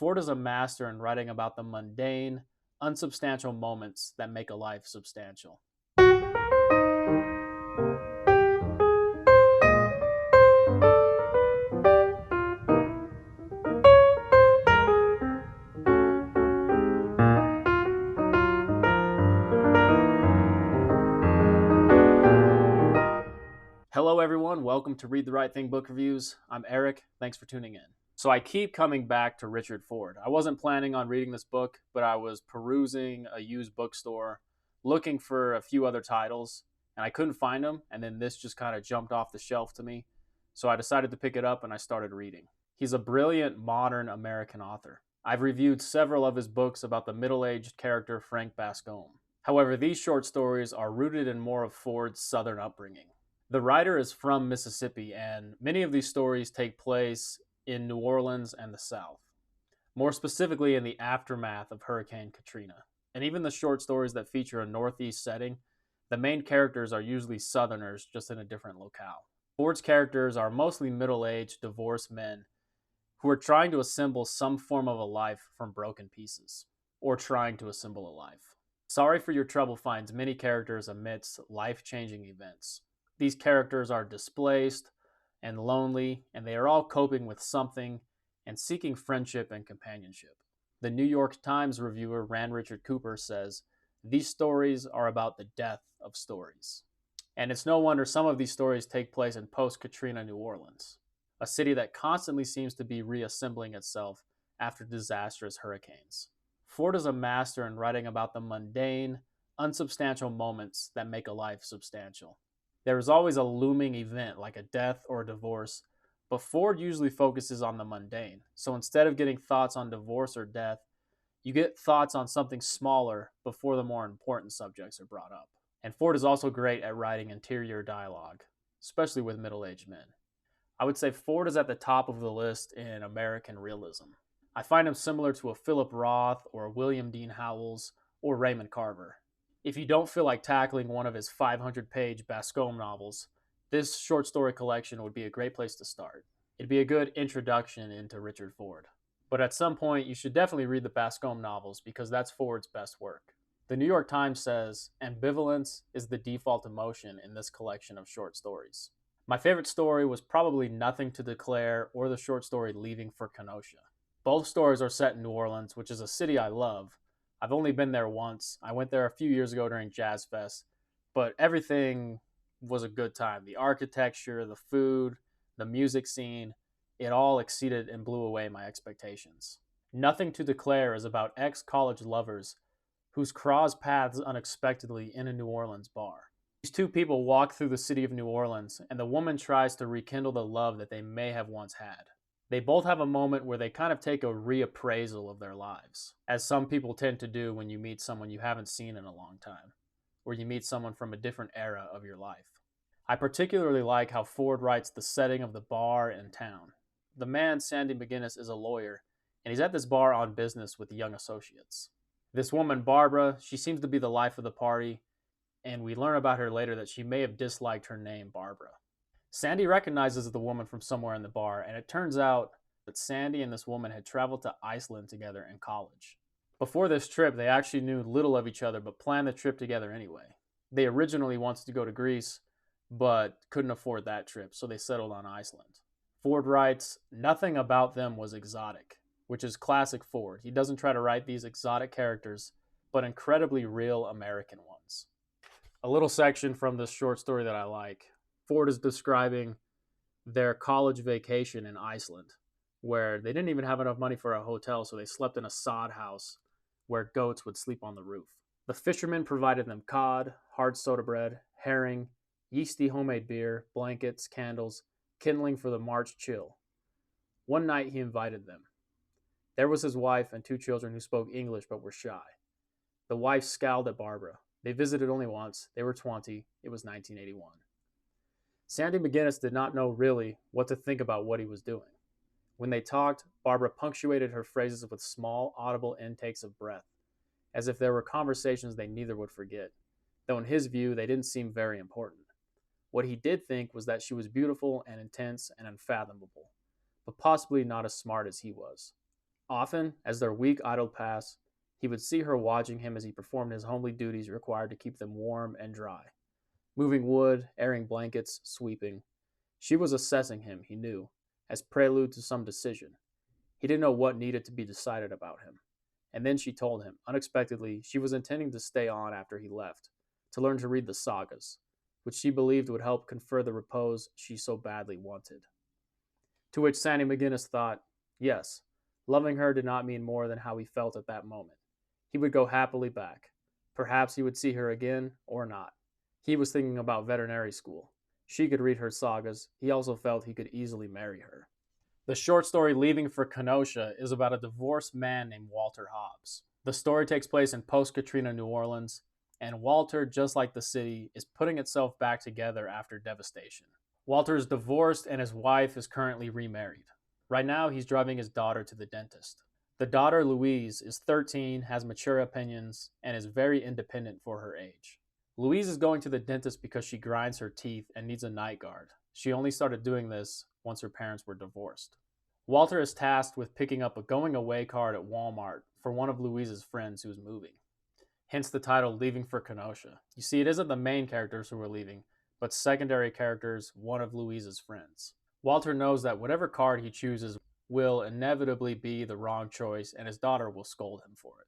Ford is a master in writing about the mundane, unsubstantial moments that make a life substantial. Hello, everyone. Welcome to Read the Right Thing Book Reviews. I'm Eric. Thanks for tuning in. So, I keep coming back to Richard Ford. I wasn't planning on reading this book, but I was perusing a used bookstore looking for a few other titles, and I couldn't find them. And then this just kind of jumped off the shelf to me. So, I decided to pick it up and I started reading. He's a brilliant modern American author. I've reviewed several of his books about the middle aged character Frank Bascombe. However, these short stories are rooted in more of Ford's Southern upbringing. The writer is from Mississippi, and many of these stories take place in New Orleans and the South, more specifically in the aftermath of Hurricane Katrina. And even the short stories that feature a Northeast setting, the main characters are usually Southerners, just in a different locale. Ford's characters are mostly middle-aged, divorced men who are trying to assemble some form of a life from broken pieces, or trying to assemble a life. Sorry for Your Trouble finds many characters amidst life-changing events. These characters are displaced and lonely, and they are all coping with something and seeking friendship and companionship. The New York Times reviewer Rand Richard Cooper says, "These stories are about the death of stories." And it's no wonder some of these stories take place in post-Katrina New Orleans, a city that constantly seems to be reassembling itself after disastrous hurricanes. Ford is a master in writing about the mundane, unsubstantial moments that make a life substantial. There is always a looming event like a death or a divorce, but Ford usually focuses on the mundane. So instead of getting thoughts on divorce or death, you get thoughts on something smaller before the more important subjects are brought up. And Ford is also great at writing interior dialogue, especially with middle-aged men. I would say Ford is at the top of the list in American realism. I find him similar to a Philip Roth or a William Dean Howells or Raymond Carver. If you don't feel like tackling one of his 500-page Bascombe novels, this short story collection would be a great place to start. It'd be a good introduction into Richard Ford. But at some point, you should definitely read the Bascombe novels because that's Ford's best work. The New York Times says, "Ambivalence is the default emotion in this collection of short stories." My favorite story was probably Nothing to Declare or the short story Leaving for Kenosha. Both stories are set in New Orleans, which is a city I love. I've only been there once. I went there a few years ago during Jazz Fest, but everything was a good time. The architecture, the food, the music scene, it all exceeded and blew away my expectations. Nothing to Declare is about ex-college lovers whose cross paths unexpectedly in a New Orleans bar. These two people walk through the city of New Orleans, and the woman tries to rekindle the love that they may have once had. They both have a moment where they kind of take a reappraisal of their lives, as some people tend to do when you meet someone you haven't seen in a long time, or you meet someone from a different era of your life. I particularly like how Ford writes the setting of the bar and town. The man, Sandy McGinnis, is a lawyer, and he's at this bar on business with young associates. This woman, Barbara, she seems to be the life of the party, and we learn about her later that she may have disliked her name, Barbara. Sandy recognizes the woman from somewhere in the bar, and it turns out that Sandy and this woman had traveled to Iceland together in college. Before this trip, they actually knew little of each other, but planned the trip together anyway. They originally wanted to go to Greece, but couldn't afford that trip, so they settled on Iceland. Ford writes, "Nothing about them was exotic," which is classic Ford. He doesn't try to write these exotic characters, but incredibly real American ones. A little section from this short story that I like. Ford is describing their college vacation in Iceland, where they didn't even have enough money for a hotel, so they slept in a sod house where goats would sleep on the roof. The fishermen provided them cod, hard soda bread, herring, yeasty homemade beer, blankets, candles, kindling for the March chill. One night he invited them. There was his wife and two children who spoke English but were shy. The wife scowled at Barbara. They visited only once. They were 20. It was 1981. Sandy McGinnis did not know really what to think about what he was doing. When they talked, Barbara punctuated her phrases with small, audible intakes of breath, as if there were conversations they neither would forget, though in his view they didn't seem very important. What he did think was that she was beautiful and intense and unfathomable, but possibly not as smart as he was. Often, as their week idled past, he would see her watching him as he performed his homely duties required to keep them warm and dry. Moving wood, airing blankets, sweeping. She was assessing him, he knew, as prelude to some decision. He didn't know what needed to be decided about him. And then she told him, unexpectedly, she was intending to stay on after he left, to learn to read the sagas, which she believed would help confer the repose she so badly wanted. To which Sandy McGinnis thought, yes, loving her did not mean more than how he felt at that moment. He would go happily back. Perhaps he would see her again, or not. He was thinking about veterinary school. She could read her sagas. He also felt he could easily marry her. The short story Leaving for Kenosha is about a divorced man named Walter Hobbs. The story takes place in post-Katrina New Orleans, and Walter, just like the city, is putting itself back together after devastation. Walter is divorced and his wife is currently remarried. Right now, he's driving his daughter to the dentist. The daughter, Louise, is 13, has mature opinions, and is very independent for her age. Louise is going to the dentist because she grinds her teeth and needs a night guard. She only started doing this once her parents were divorced. Walter is tasked with picking up a going-away card at Walmart for one of Louise's friends who is moving. Hence the title, Leaving for Kenosha. You see, it isn't the main characters who are leaving, but secondary characters, one of Louise's friends. Walter knows that whatever card he chooses will inevitably be the wrong choice, and his daughter will scold him for it.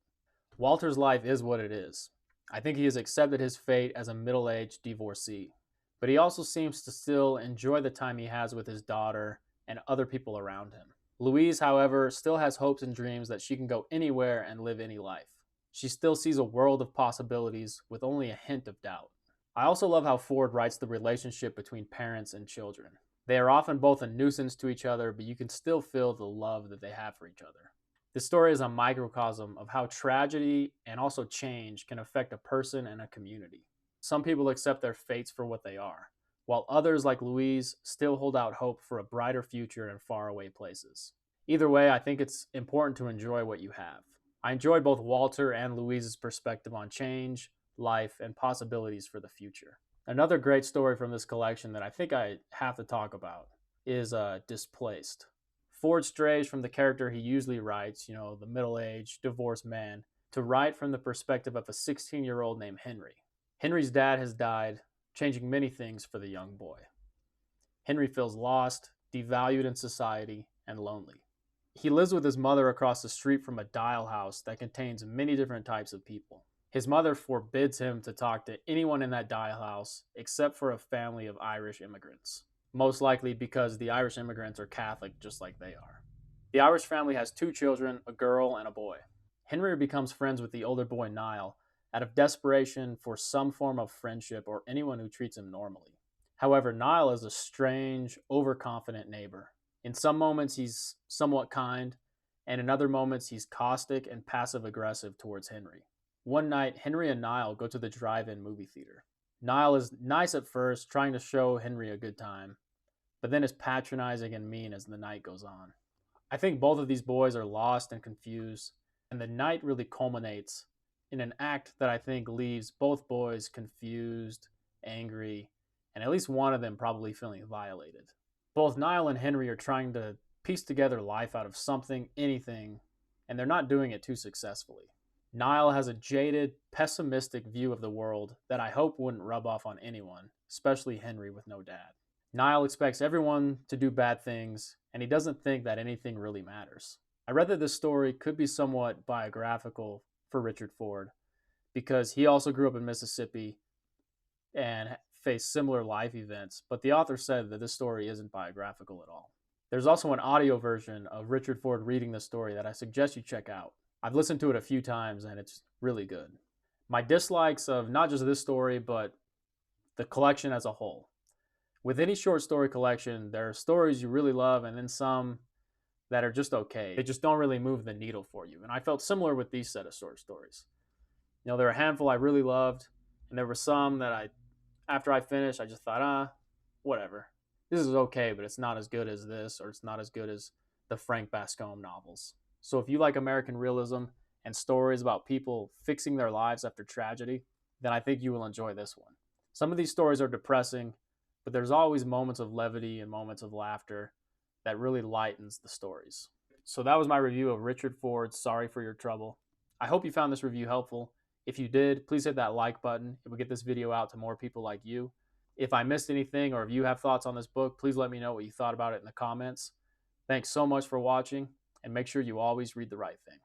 Walter's life is what it is. I think he has accepted his fate as a middle-aged divorcee, but he also seems to still enjoy the time he has with his daughter and other people around him. Louise, however, still has hopes and dreams that she can go anywhere and live any life. She still sees a world of possibilities with only a hint of doubt. I also love how Ford writes the relationship between parents and children. They are often both a nuisance to each other, but you can still feel the love that they have for each other. This story is a microcosm of how tragedy and also change can affect a person and a community. Some people accept their fates for what they are, while others, like Louise, still hold out hope for a brighter future in faraway places. Either way, I think it's important to enjoy what you have. I enjoyed both Walter and Louise's perspective on change, life, and possibilities for the future. Another great story from this collection that I think I have to talk about is Displaced. Ford strays from the character he usually writes, the middle-aged, divorced man, to write from the perspective of a 16-year-old named Henry. Henry's dad has died, changing many things for the young boy. Henry feels lost, devalued in society, and lonely. He lives with his mother across the street from a dial house that contains many different types of people. His mother forbids him to talk to anyone in that dial house except for a family of Irish immigrants. Most likely because the Irish immigrants are Catholic just like they are. The Irish family has 2 children, a girl and a boy. Henry becomes friends with the older boy Niall out of desperation for some form of friendship or anyone who treats him normally. However, Niall is a strange, overconfident neighbor. In some moments he's somewhat kind, and in other moments he's caustic and passive-aggressive towards Henry. One night, Henry and Niall go to the drive-in movie theater. Niall is nice at first, trying to show Henry a good time, but then is patronizing and mean as the night goes on. I think both of these boys are lost and confused, and the night really culminates in an act that I think leaves both boys confused, angry, and at least one of them probably feeling violated. Both Niall and Henry are trying to piece together life out of something, anything, and they're not doing it too successfully. Niall has a jaded, pessimistic view of the world that I hope wouldn't rub off on anyone, especially Henry with no dad. Niall expects everyone to do bad things, and he doesn't think that anything really matters. I read that this story could be somewhat biographical for Richard Ford, because he also grew up in Mississippi and faced similar life events, but the author said that this story isn't biographical at all. There's also an audio version of Richard Ford reading the story that I suggest you check out. I've listened to it a few times and it's really good. My dislikes of not just this story, but the collection as a whole. With any short story collection, there are stories you really love and then some that are just okay. They just don't really move the needle for you. And I felt similar with these set of short stories. There were a handful I really loved, and there were some that after I finished, I just thought, whatever. This is okay, but it's not as good as this, or it's not as good as the Frank Bascombe novels. So if you like American realism and stories about people fixing their lives after tragedy, then I think you will enjoy this one. Some of these stories are depressing, but there's always moments of levity and moments of laughter that really lightens the stories. So that was my review of Richard Ford's Sorry for Your Trouble. I hope you found this review helpful. If you did, please hit that like button. It will get this video out to more people like you. If I missed anything or if you have thoughts on this book, please let me know what you thought about it in the comments. Thanks so much for watching, and make sure you always read the right thing.